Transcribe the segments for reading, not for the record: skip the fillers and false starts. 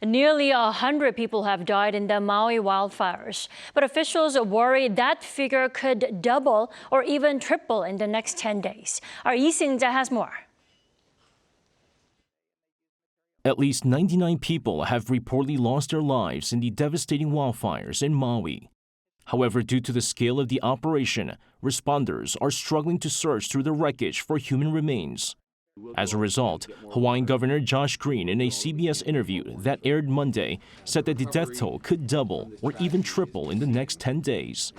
Nearly 100 people have died in the Maui wildfires, but officials worry that figure could double or even triple in the next 10 days. Our Seung-jae has more. At least 99 people have reportedly lost their lives in the devastating wildfires in Maui. However, due to the scale of the operation, responders are struggling to search through the wreckage for human remains. As a result, Hawaiian Governor Josh Green, in a CBS interview that aired Monday, said that the death toll could double or even triple in the next 10 days.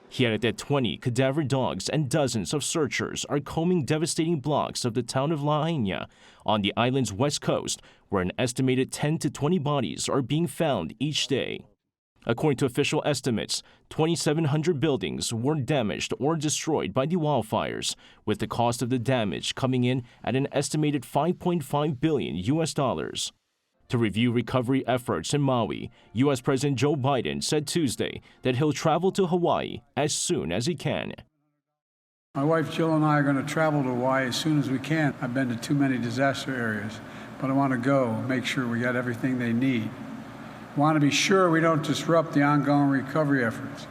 He added that 20 cadaver dogs and dozens of searchers are combing devastating blocks of the town of Lahaina on the island's west coast, where an estimated 10 to 20 bodies are being found each day. According to official estimates, 2,700 buildings were damaged or destroyed by the wildfires, with the cost of the damage coming in at an estimated $5.5 billion. To review recovery efforts in Maui, U.S. President Joe Biden said Tuesday that he'll travel to Hawaii as soon as he can. My wife Jill and I are going to travel to Hawaii as soon as we can. I've been to too many disaster areas, but I want to go make sure we got everything they need. Want to be sure we don't disrupt the ongoing recovery efforts.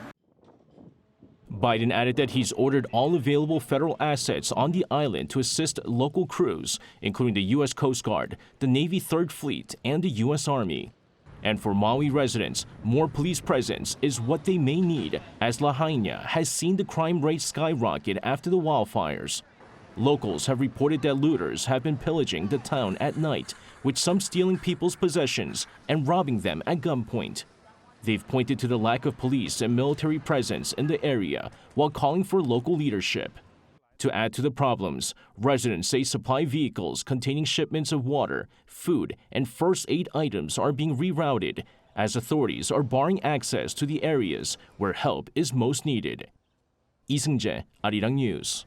Biden added that he's ordered all available federal assets on the island to assist local crews, including the U.S. Coast Guard, the Navy 3rd Fleet, and the U.S. Army. And for Maui residents, more police presence is what they may need, as Lahaina has seen the crime rate skyrocket after the wildfires. Locals have reported that looters have been pillaging the town at night, with some stealing people's possessions and robbing them at gunpoint. They've pointed to the lack of police and military presence in the area while calling for local leadership. To add to the problems, residents say supply vehicles containing shipments of water, food, and first aid items are being rerouted as authorities are barring access to the areas where help is most needed. Seung-jae, Arirang News.